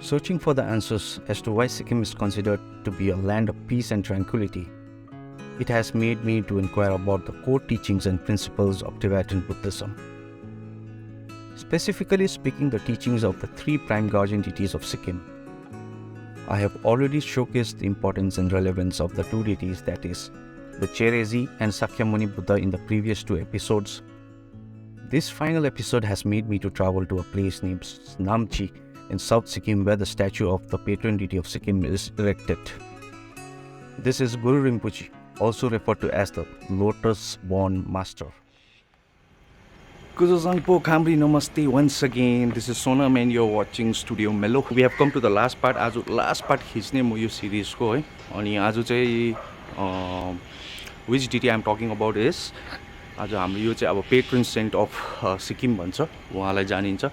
Searching for the answers as to why Sikkim is considered to be a land of peace and tranquility, it has made me to inquire about the core teachings and principles of Tibetan Buddhism. Specifically speaking, the teachings of the three prime guardian deities of Sikkim. I have already showcased the importance and relevance of the two deities, that is, the Cherezi and Sakyamuni Buddha in the previous two episodes. This final episode has made me to travel to a place named Namchi in South Sikkim, where the statue of the patron deity of Sikkim is erected. This is Guru Rinpoche, also referred to as the Lotus Born Master. Kuzozangpo Khamri Namaste once again. This is Sonam and you're watching Studio Mellow. We have come to the last part. आज last part खिच्ने म यो सिरिजको है. अनि आज चाहिँ which deity I'm talking about is आज हाम्रो यो चाहिँ अब patron saint of सिक्किम भन्छ. उहाँलाई जानिन्छ.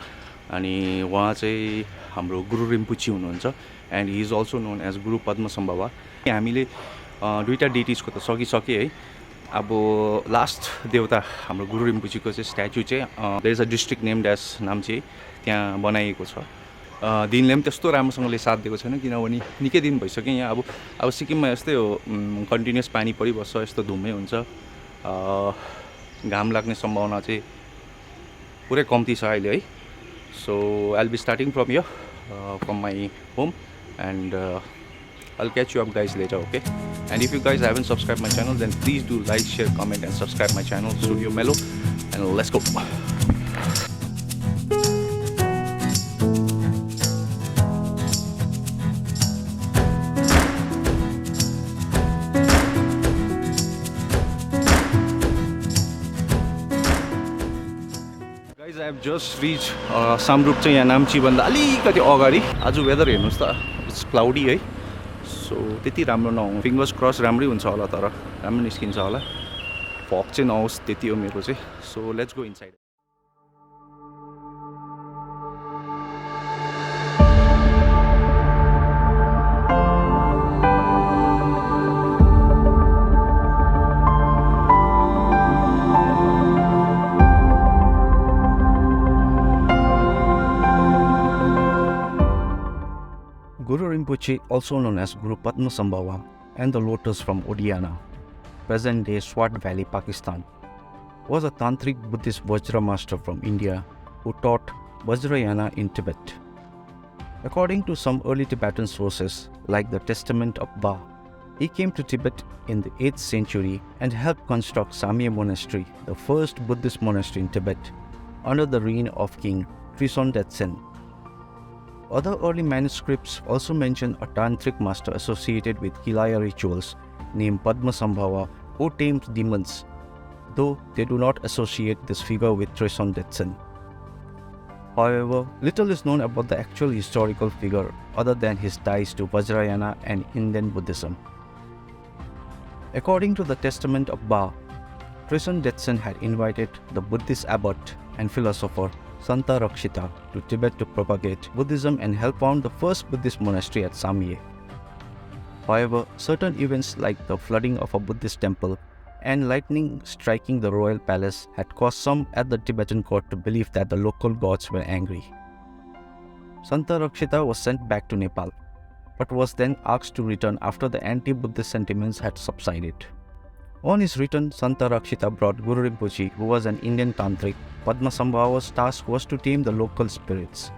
अनि उहाँ चाहिँ हाम्रो गुरु रिम्पोचे हुनुहुन्छ and he is also known as Guru padmasambhava. हामीले दुईटा डेटिजको त सकिसके है. अब लास्ट देवता हाम्रो गुरु रिम्पोचेको चाहिँ स्ट्याच्यु चाहिँ there is a district named as Namchi त्यहाँ बनाइएको छ. दिनले पनि त्यस्तो राम्रोसँगले साथ दिएको छैन किनभने निकै दिन भइसक्यो यहाँ. अब सिक्किममा यस्तै हो, कन्टिन्युस पानी परिबस्छ, यस्तो धुम्मै हुन्छ, घाम लाग्ने सम्भावना चाहिँ पुरै कम्ती छ अहिले है. So I'll be starting from here, from my home, and I'll catch you up guys later, okay? And if you guys haven't subscribed my channel, then please do like, share, comment and subscribe my channel, Studio Mellow, and let's go. Guys, I have just reached Samdruptse या नाम्ची भन्दा अलिकति अगाडि. आज weather हेर्नुस् त, it's cloudy है. सो त्यति राम्रो नहुँ, फिङ्गर्स क्रस राम्रै हुन्छ होला, तर राम्रो निस्किन्छ होला. फग चाहिँ नहोस्, त्यति हो मेरो चाहिँ. So let's go inside. Guru Rinpoche, also known as Guru Padmasambhava and the Lotus from Odiana, present-day Swat Valley, Pakistan, was a tantric Buddhist Vajra master from India who taught Vajrayana in Tibet. According to some early Tibetan sources, like the Testament of Ba, he came to Tibet in the 8th century and helped construct Samye Monastery, the first Buddhist monastery in Tibet, under the reign of King Trisondetsen. Other early manuscripts also mention a tantric master associated with Kilaya rituals named Padmasambhava who tamed demons, though they do not associate this figure with Trisondetsen. However, little is known about the actual historical figure other than his ties to Vajrayana and Indian Buddhism. According to the Testament of Ba, Trisondetsen had invited the Buddhist abbot and philosopher Samdruptse to Tibet to propagate Buddhism and help found the first Buddhist monastery at Samye. However, certain events like the flooding of a Buddhist temple and lightning striking the royal palace had caused some at the Tibetan court to believe that the local gods were angry. Samdruptse was sent back to Nepal, but was then asked to return after the anti-Buddhist sentiments had subsided. On his return, Samdruptse brought Guru Rinpoche, who was an Indian tantric. Padmasambhava's task was to tame the local spirits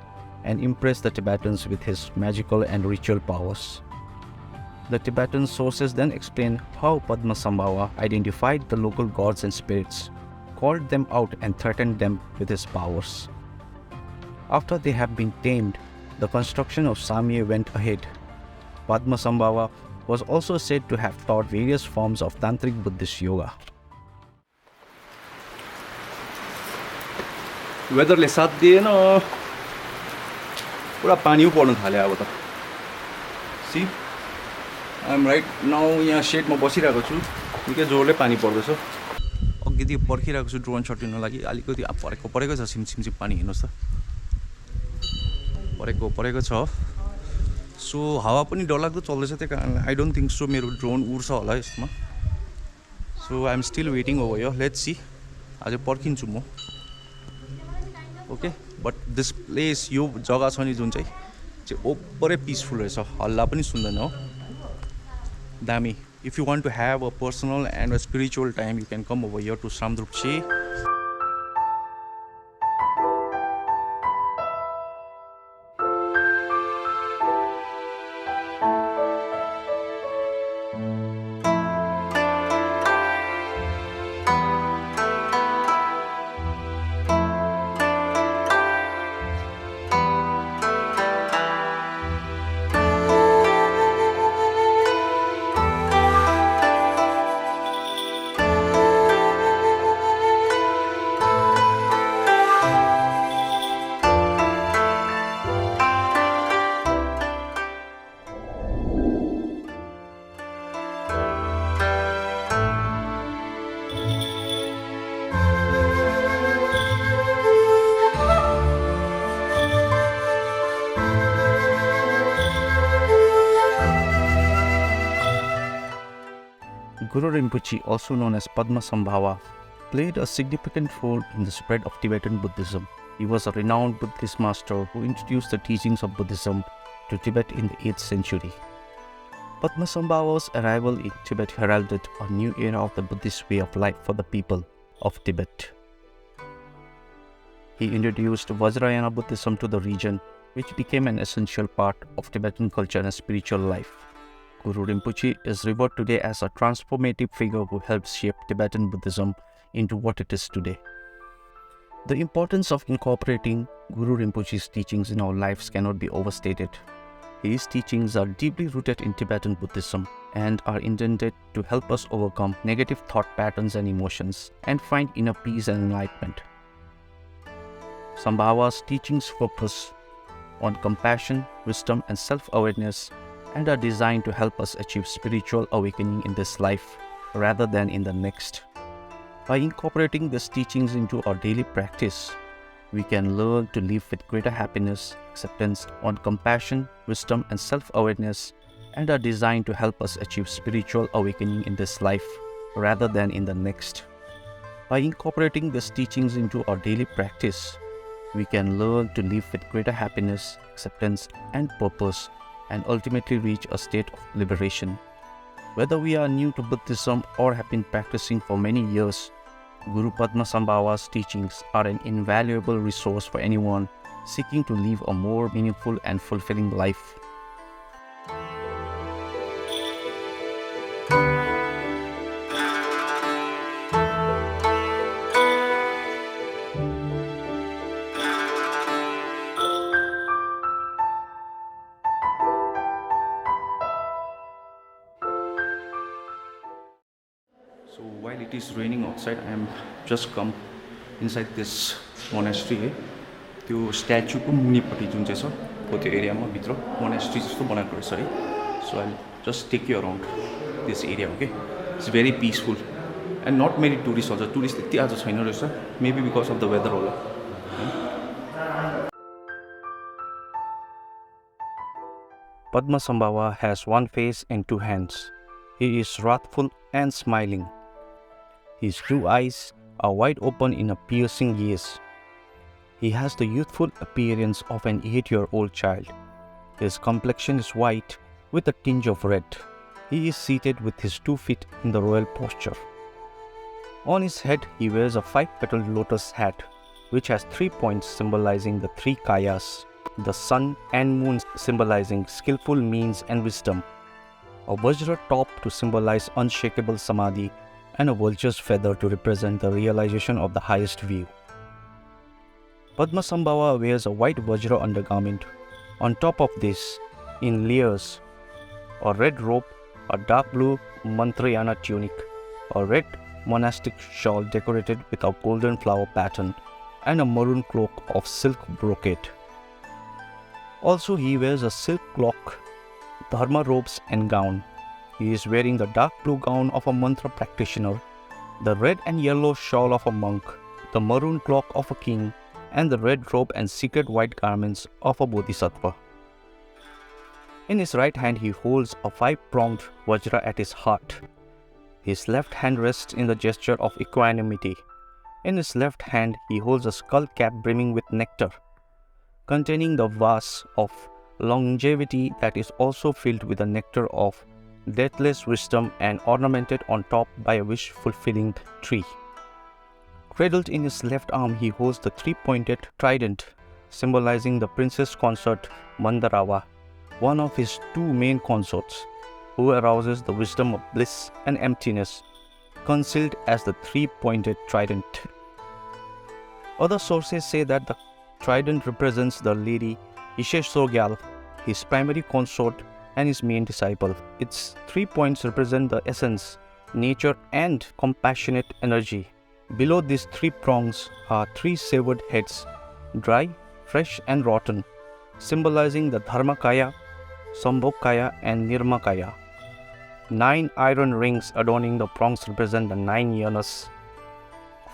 and impress the Tibetans with his magical and ritual powers. The Tibetan sources then explain how Padmasambhava identified the local gods and spirits, called them out and threatened them with his powers. After they have been tamed, the construction of Samye went ahead. Padmasambhava was also said to have taught various forms of tantric Buddhist yoga. वेदरले साथ दिएन, पुरा पानी पर्न थाल्यो अब त. सी I am right now यहाँ शेडमा बसिरहेको छु, निकै जोरले पानी पर्दैछ. अघिदेखि पर्खिरहेको छु ड्रोन सट लिन लागि. अलिकति परेको छ, सिमसिम पानी हेर्नुहोस् त, परेको छ. सो हावा पनि डरलाग्दो चल्दैछ, त्यही कारणले आई डोन्ट थिङ्क सो मेरो ड्रोन उड्छ होला यसमा. So I am still waiting over here. Let's see, आज पर्खिन्छु म. ओके, बट दिस प्लेस, यो जग्गा छ नि जुन चाहिँ, चाहिँ ओभरै पिसफुल रहेछ, हल्ला पनि सुन्दैन हो, दामी. If you want to have a personal and a spiritual time, you can come over here to Samdruptse. Guru Rinpoche, also known as Padmasambhava, played a significant role in the spread of Tibetan Buddhism. He was a renowned Buddhist master who introduced the teachings of Buddhism to Tibet in the 8th century. Padmasambhava's arrival in Tibet heralded a new era of the Buddhist way of life for the people of Tibet. He introduced Vajrayana Buddhism to the region, which became an essential part of Tibetan culture and spiritual life. Guru Rinpoche is revered today as a transformative figure who helped shape Tibetan Buddhism into what it is today. The importance of incorporating Guru Rinpoche's teachings in our lives cannot be overstated. His teachings are deeply rooted in Tibetan Buddhism and are intended to help us overcome negative thought patterns and emotions and find inner peace and enlightenment. Sambhava's teachings focus on compassion, wisdom, and self-awareness, and are designed to help us achieve spiritual awakening in this life rather than in the next. By incorporating these teachings into our daily practice, we can learn to live with greater happiness, acceptance, on compassion, wisdom, and self-awareness, and are designed to help us achieve spiritual awakening in this life rather than in the next. By incorporating these teachings into our daily practice, we can learn to live with greater happiness, acceptance, and purpose, and ultimately reach a state of liberation. Whether we are new to Buddhism or have been practicing for many years, Guru Padmasambhava's teachings are an invaluable resource for anyone seeking to live a more meaningful and fulfilling life. So while it is raining outside, I am just come inside this monastery है. त्यो स्ट्याचुको मुनिपट्टि जुन चाहिँ छ हो त्यो एरियामा भित्र monastery जस्तो बनाएको रहेछ है. So I'll just take you around this area, okay? It's very peaceful and not many tourists also. Tourists त्यति आज छैन रहेछ, maybe because of the weather होला. Padmasambhava has one face and two hands. He is wrathful and smiling. His blue eyes are wide open in a piercing gaze. He has the youthful appearance of an 8-year-old child. His complexion is white with a tinge of red. He is seated with his 2 feet in the royal posture. On his head, he wears a 5-petaled lotus hat, which has 3 points symbolizing the 3 kayas, the sun and moon symbolizing skillful means and wisdom, a vajra top to symbolize unshakable samadhi, and a vulture's feather to represent the realization of the highest view. Padmasambhava wears a white vajra undergarment. On top of this, in layers, a red robe, a dark blue mantrayana tunic, a red monastic shawl decorated with a golden flower pattern, and a maroon cloak of silk brocade. Also, he wears a silk cloak, dharma robes and gown. He is wearing the dark blue gown of a mantra practitioner, the red and yellow shawl of a monk, the maroon cloak of a king, and the red robe and secret white garments of a bodhisattva. In his right hand he holds a 5-pronged vajra at his heart. His left hand rests in the gesture of equanimity. In his left hand he holds a skull cap brimming with nectar, containing the vase of longevity that is also filled with the nectar of deathless wisdom and ornamented on top by a wish-fulfilling tree. Cradled in his left arm, he holds the three-pointed trident, symbolizing the princess consort Mandarava, one of his two main consorts, who arouses the wisdom of bliss and emptiness, concealed as the three-pointed trident. Other sources say that the trident represents the lady Isheshogyal, his primary consort and his main disciple. Its 3 points represent the essence, nature and compassionate energy. Below these 3 prongs are 3 severed heads, dry, fresh and rotten, symbolizing the Dharmakaya, Sambhogkaya and Nirmakaya. 9 iron rings adorning the prongs represent the 9 yanas.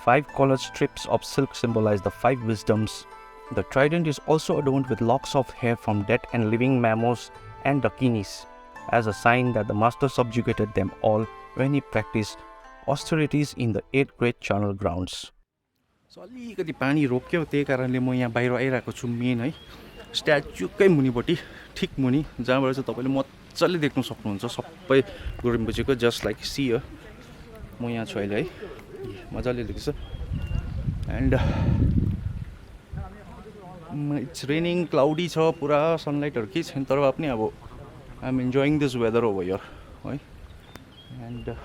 5 colored strips of silk symbolize the 5 wisdoms. The trident is also adorned with locks of hair from dead and living mammals and dakinis, as a sign that the master subjugated them all when he practiced austerities in the 8 great charnel grounds. So अलिकति पानी रोक्यो, त्यही कारणले म यहाँ बाहिर आइरहेको छु main है स्ट्याच्युकै मुनिपट्टि ठिक मुनि, जहाँबाट चाहिँ तपाईले मजाले देख्न सक्नुहुन्छ सबै गुरु रिम्पोचेको जस्ट लाइक सी हो। म यहाँ छु अहिले है, मजाले देख्छ एन्ड इट्स रेनिङ, क्लाउडी छ, पुरा सनलाइटहरु केही छैन, तर पनि अब I am enjoying this weather over here है। एन्ड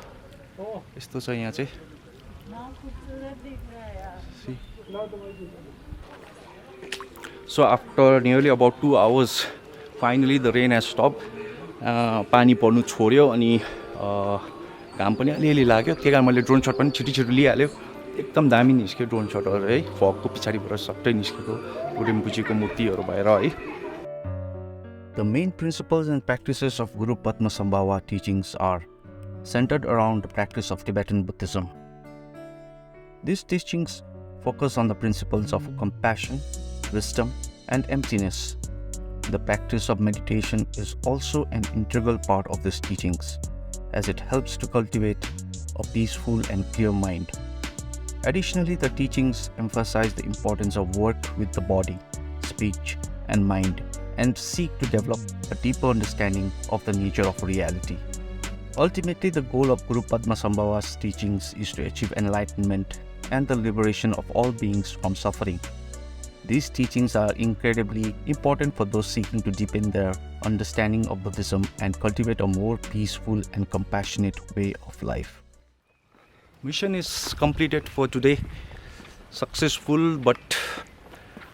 यस्तो छ यहाँ चाहिँ। So after nearly about 2 hours, finally the rain has stopped. पानी पर्नु छोड्यो अनि घाम पनि अलिअलि लाग्यो, त्यही कारण मैले ड्रोन शट पनि छिटो लिइहाल्यो। एकदम दामी निस्क्यो ड्रोन शटहरु है, फगको पछाडिबाट सट्टै निस्केको गुरु रिम्पोचेको मूर्तिहरु भएर है। The main principles and practices of Guru Padmasambhava teachings are centered around the practice of Tibetan Buddhism. These teachings focus on the principles of compassion, wisdom, and emptiness. The practice of meditation is also an integral part of these teachings, as it helps to cultivate a peaceful and clear mind. Additionally, the teachings emphasize the importance of work with the body, speech, and mind, and seek to develop a deeper understanding of the nature of reality. Ultimately, the goal of Guru Padmasambhava's teachings is to achieve enlightenment and the liberation of all beings from suffering. These teachings are incredibly important for those seeking to deepen their understanding of Buddhism and cultivate a more peaceful and compassionate way of life. Mission is completed for today. Successful, but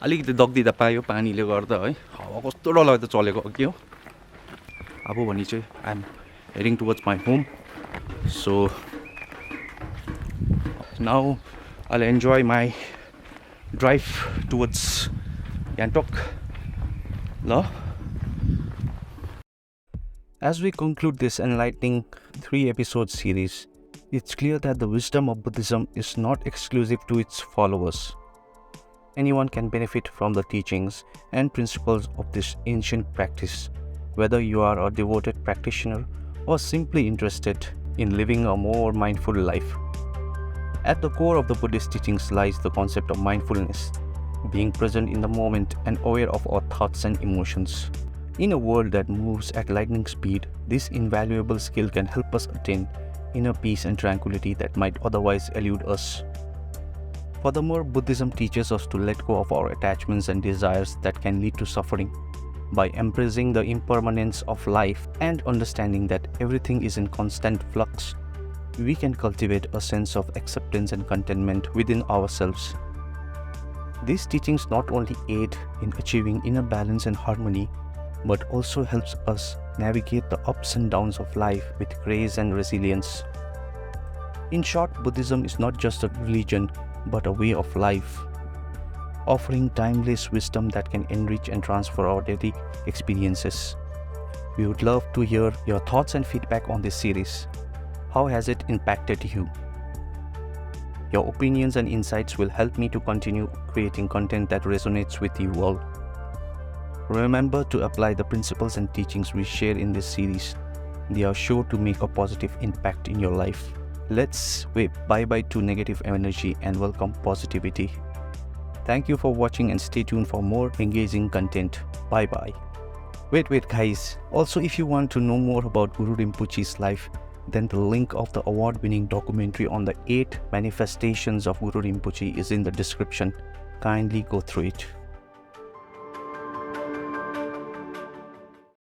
अलिकति दग्दिँदा पायो पानीले गर्दा है। हावा कस्तो डरलाग्दो चलेको अघि हो। अब भने चाहिँ I am heading towards my home. So now I'll enjoy my drive towards Gangtok. As we conclude this enlightening 3-episode series, it's clear that the wisdom of Buddhism is not exclusive to its followers. Anyone can benefit from the teachings and principles of this ancient practice, whether you are a devoted practitioner or simply interested in living a more mindful life. At the core of the Buddhist teachings lies the concept of mindfulness, being present in the moment and aware of our thoughts and emotions. In a world that moves at lightning speed, this invaluable skill can help us attain inner peace and tranquility that might otherwise elude us. Furthermore, Buddhism teaches us to let go of our attachments and desires that can lead to suffering. By embracing the impermanence of life and understanding that everything is in constant flux, we can cultivate a sense of acceptance and contentment within ourselves. These teachings not only aid in achieving inner balance and harmony, but also helps us navigate the ups and downs of life with grace and resilience. In short, Buddhism is not just a religion, but a way of life, offering timeless wisdom that can enrich and transform our daily experiences. We would love to hear your thoughts and feedback on this series. How has it impacted you? Your opinions and insights will help me to continue creating content that resonates with you all. Remember to apply the principles and teachings we share in this series. They are sure to make a positive impact in your life. Let's wave bye-bye to negative energy and welcome positivity. Thank you for watching and stay tuned for more engaging content. Bye-bye. Wait guys, also if you want to know more about Guru Rinpoche's life, then the link of the award-winning documentary on the 8 manifestations of Guru Rinpoche is in the description. Kindly go through it.